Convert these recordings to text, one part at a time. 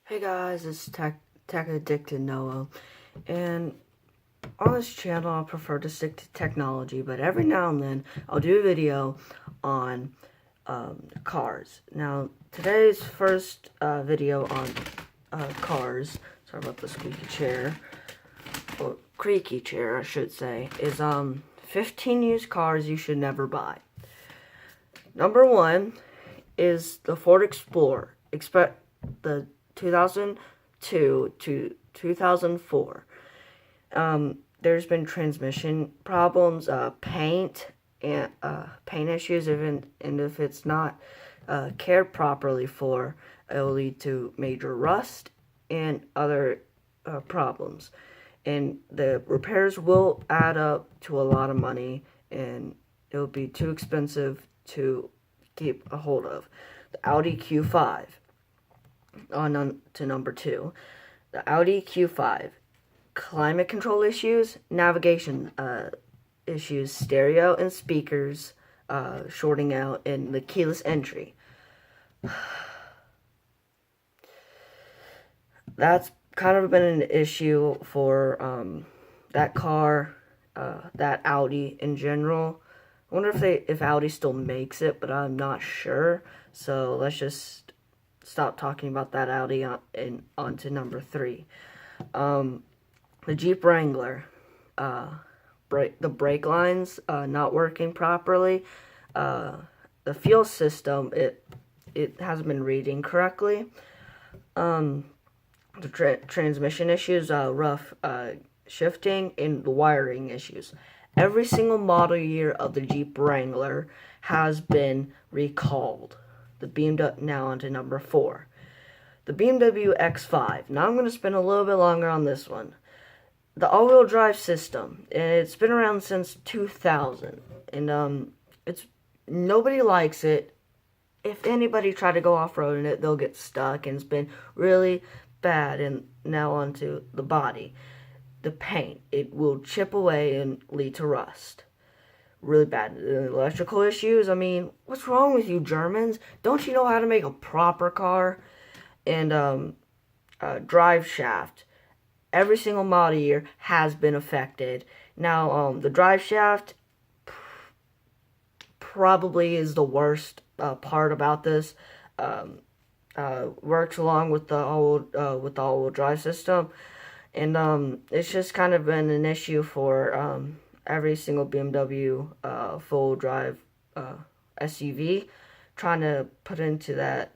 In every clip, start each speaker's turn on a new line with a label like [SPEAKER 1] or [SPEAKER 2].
[SPEAKER 1] Hey guys, it's Tech Addicted Noah, and on this channel I prefer to stick to technology, but every now and then I'll do a video on cars. Now, today's first video on cars, sorry about the squeaky chair, or creaky chair I should say, is 15 used cars you should never buy. Number one is the Ford Explorer. Expect the 2002 to 2004. There's been transmission problems, paint issues, and if it's not cared properly for, it will lead to major rust and other problems. And the repairs will add up to a lot of money, and it will be too expensive to keep a hold of. The Audi Q5. On to number two, the Audi Q5. Climate control issues, navigation issues, stereo and speakers shorting out, and the keyless entry. That's kind of been an issue for that car, that Audi in general. I wonder if Audi still makes it, but I'm not sure. So let's just stop talking about that Audi and on to number three. The Jeep Wrangler. The brake lines not working properly. The fuel system, it hasn't been reading correctly. The transmission issues, rough shifting, and the wiring issues. Every single model year of the Jeep Wrangler has been recalled. The BMW, now on to number four. The BMW X5. Now I'm going to spend a little bit longer on this one. The all-wheel drive system. It's been around since 2000, and it's nobody likes it. If anybody try to go off-road in it, they'll get stuck, and it's been really bad. And now onto the body. The paint. It will chip away and lead to rust. Really bad. Electrical issues. I mean, what's wrong with you Germans? Don't you know how to make a proper car? And drive shaft. Every single model year has been affected. Now, the drive shaft probably is the worst part about this. Works along with the all-wheel drive system, and it's just kind of been an issue for every single BMW full drive SUV trying to put into that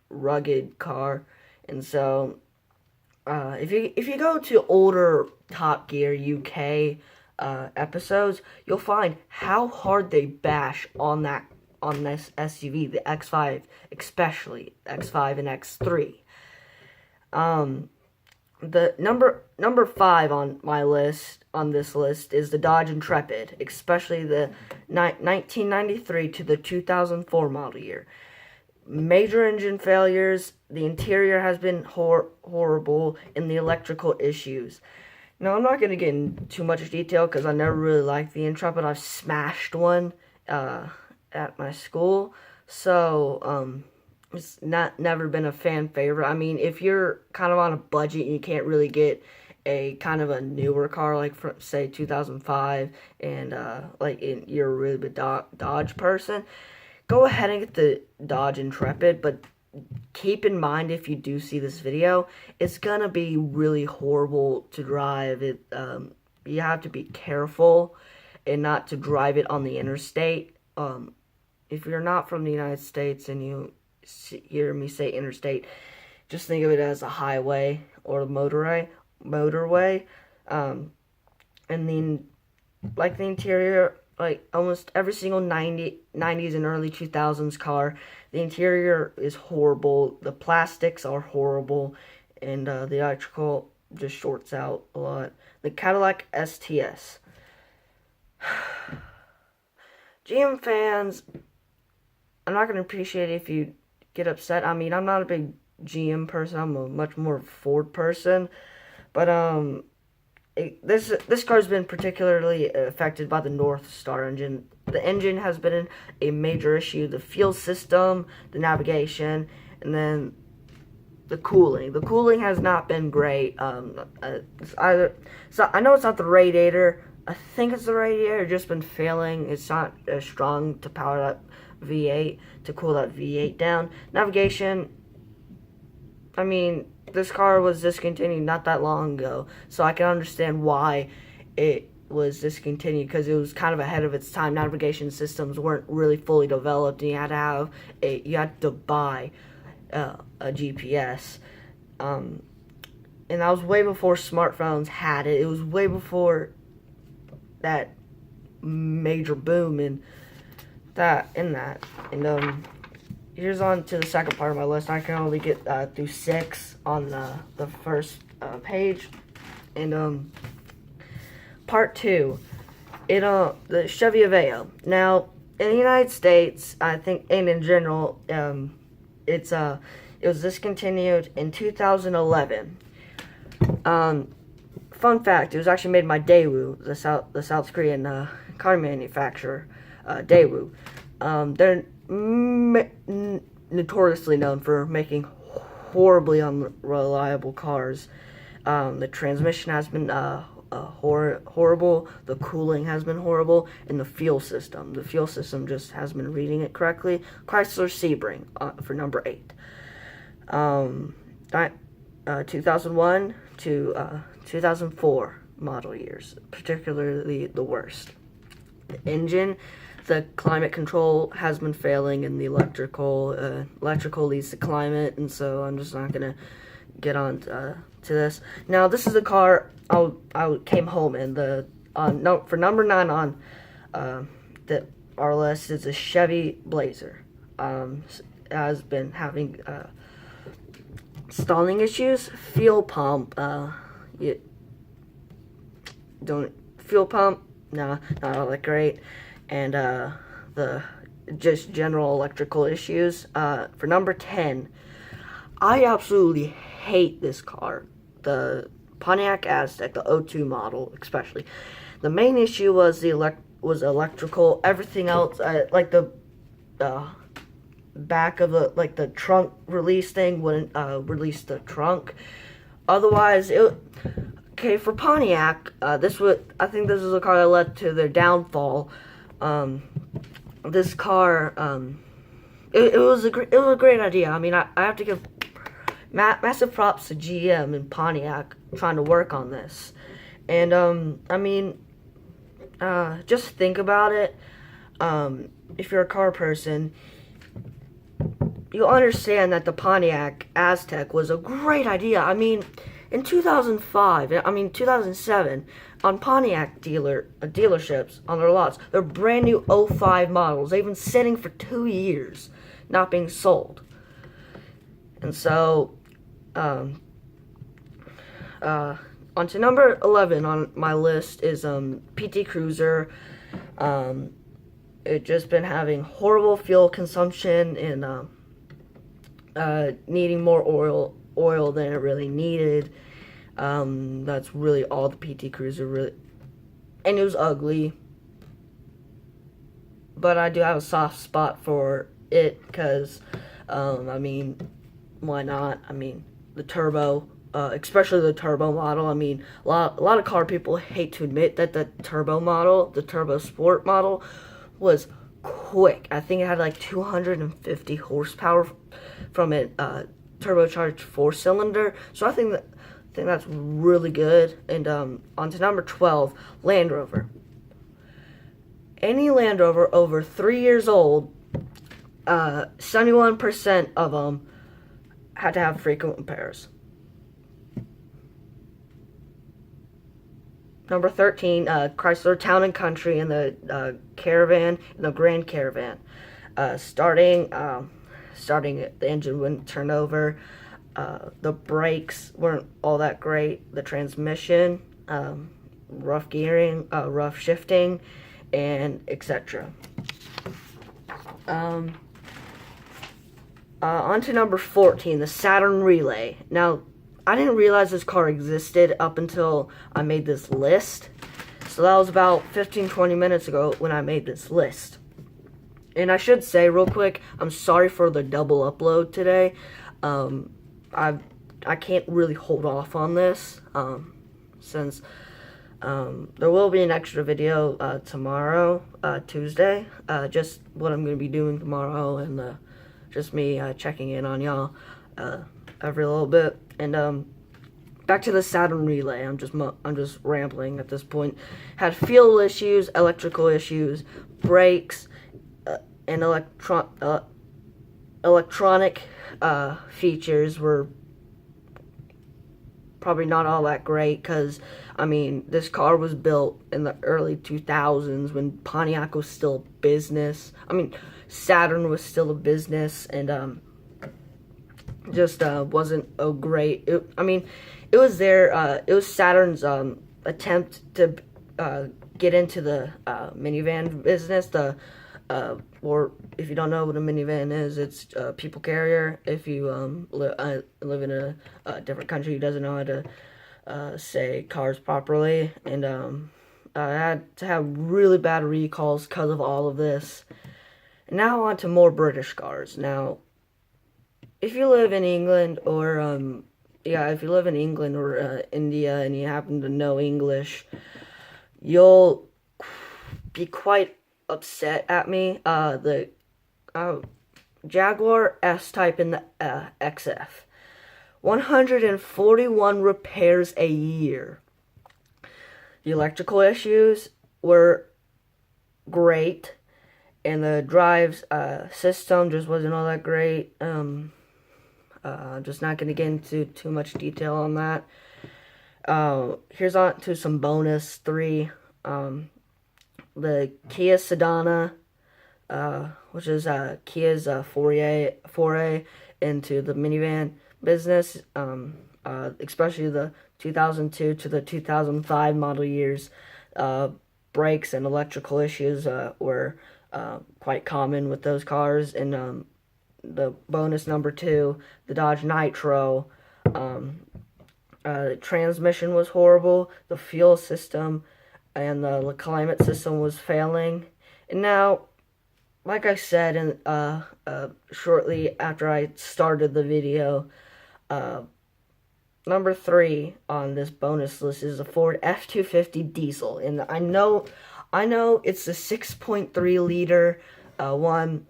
[SPEAKER 1] rugged car. And so if you go to older Top Gear UK episodes, you'll find how hard they bash on this SUV, the X5, especially X5 and X3. The number 5 on this list is the Dodge Intrepid, especially the 1993 to the 2004 model year. Major engine failures, the interior has been horrible, and the electrical issues. Now, I'm not going to get into too much detail because I never really liked the Intrepid. I've smashed one at my school, so it's never been a fan favorite. I mean, if you're kind of on a budget and you can't really get a kind of a newer car like from, say, 2005, and you're a really big Dodge person, go ahead and get the Dodge Intrepid, but keep in mind, if you do see this video, it's gonna be really horrible to drive it. You have to be careful and not to drive it on the interstate. If you're not from the United States and you hear me say interstate, just think of it as a highway or a motorway. And then, like the interior, like almost every single 90s and early 2000s car, the interior is horrible. The plastics are horrible, and the electrical just shorts out a lot. The Cadillac STS. GM fans, I'm not going to appreciate it if you get upset. I mean, I'm not a big GM person. I'm a much more Ford person. But this car's been particularly affected by the North Star engine. The engine has been a major issue. The fuel system, the navigation, and then the cooling. The cooling has not been great. It's either, so I know it's not the radiator. I think it's the radiator. Just been failing. It's not as strong to power that V8 to cool that V8 down. Navigation. I mean, this car was discontinued not that long ago, so I can understand why it was discontinued, because it was kind of ahead of its time. Navigation systems weren't really fully developed, and you had to buy a GPS, and that was way before smartphones had it. It was way before that major boom in that. And here's on to the second part of my list. I can only get through 6 on the first page, and part 2, the Chevy Aveo. Now, in the United States, I think, and in general, it was discontinued in 2011. Fun fact: it was actually made by Daewoo, the South Korean car manufacturer, Daewoo. They're notoriously known for making horribly unreliable cars. The transmission has been horrible. The cooling has been horrible, and the fuel system just hasn't been reading it correctly. Chrysler Sebring for number 8. 2001 to 2004 model years, particularly the worst. The engine, the climate control has been failing, and the electrical leads to climate, and so I'm just not gonna get on to this. Now, this is a car I came home in. For number 9 on our list is a Chevy Blazer. Has been having stalling issues. Fuel pump, fuel pump, nah, not all that great, and the just general electrical issues. For number 10, I absolutely hate this car, the Pontiac Aztek, the O2 model especially. The main issue was electrical. Everything else, like the back of the trunk release thing wouldn't release the trunk. Otherwise, for Pontiac, I think this is a car that led to their downfall. This car, it was a great idea. I mean, I have to give massive props to GM and Pontiac trying to work on this. And I mean, just think about it. If you're a car person, you'll understand that the Pontiac Aztek was a great idea. I mean, in 2007, on Pontiac dealerships, on their lots, they're brand new 05 models. They've been sitting for 2 years, not being sold. And so, on to number 11 on my list is PT Cruiser. It just been having horrible fuel consumption and needing more oil than it really needed. That's really all the PT Cruiser really, and it was ugly. But I do have a soft spot for it because, I mean, why not? I mean, the turbo, especially the turbo model. I mean, a lot of car people hate to admit that the turbo model, the turbo sport model, was quick. I think it had like 250 horsepower from it, turbocharged 4-cylinder. So I think that's really good. And on to number 12, Land Rover. Any Land Rover over 3 years old, 71% of them had to have frequent repairs. Number 13, Chrysler Town and Country and the Caravan and the Grand Caravan. Starting, the engine wouldn't turn over. The brakes weren't all that great. The transmission, rough gearing, rough shifting, and etc. On to number 14, the Saturn Relay. Now, I didn't realize this car existed up until I made this list. So that was about 15-20 minutes ago when I made this list. And I should say real quick, I'm sorry for the double upload today. I can't really hold off on this, since there will be an extra video tomorrow, Tuesday, just what I'm going to be doing tomorrow, and just me checking in on y'all every little bit. And back to the Saturn relay. I'm just rambling at this point. Had fuel issues, electrical issues, brakes, and electronic features were probably not all that great, because I mean, this car was built in the early 2000s when Pontiac was still a business. I mean, Saturn was still a business, and just wasn't a great. I mean, it was it was Saturn's attempt to get into the minivan business. Or if you don't know what a minivan is, it's a people carrier. If you live in a different country who doesn't know how to say cars properly, and I had to have really bad recalls because of all of this. And now on to more British cars. Now, if you live in England or if you live in England or India and you happen to know English, you'll be quite upset at me. The Jaguar S-Type in the XF, 141 repairs a year. The electrical issues were great, and the drive system just wasn't all that great. Just not going to get into too much detail on that. Here's on to some bonus 3. The Kia Sedana, which is Kia's foray into the minivan business, especially the 2002 to the 2005 model years. Brakes and electrical issues were quite common with those cars. And the bonus number 2, the Dodge Nitro, transmission was horrible, the fuel system and the climate system was failing. And now, like I said, and shortly after I started the video, number 3 on this bonus list is a Ford F-250 diesel. And I know it's a 6.3 liter one,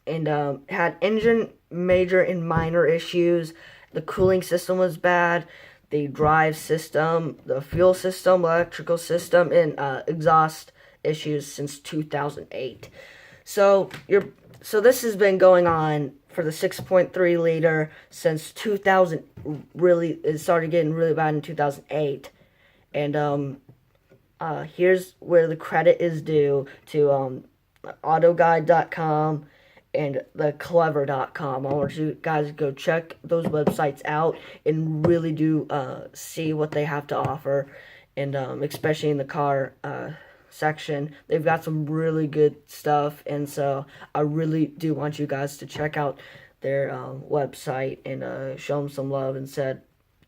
[SPEAKER 1] and had engine major and minor issues. The cooling system was bad. The drive system, the fuel system, electrical system, and exhaust issues since 2008. So this has been going on for the 6.3 liter since 2000. Really, it started getting really bad in 2008. And here's where the credit is due to autoguide.com and the clever.com. I want you guys to go check those websites out and really do see what they have to offer. And especially in the car section, they've got some really good stuff. And so I really do want you guys to check out their website and show them some love and said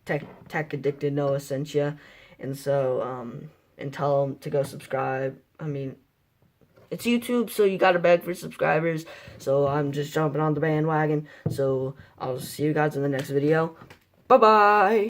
[SPEAKER 1] Tech Addicted Noah sent you. And so and tell them to go subscribe. I mean, it's YouTube, so you gotta beg for subscribers. So I'm just jumping on the bandwagon. So I'll see you guys in the next video. Bye-bye!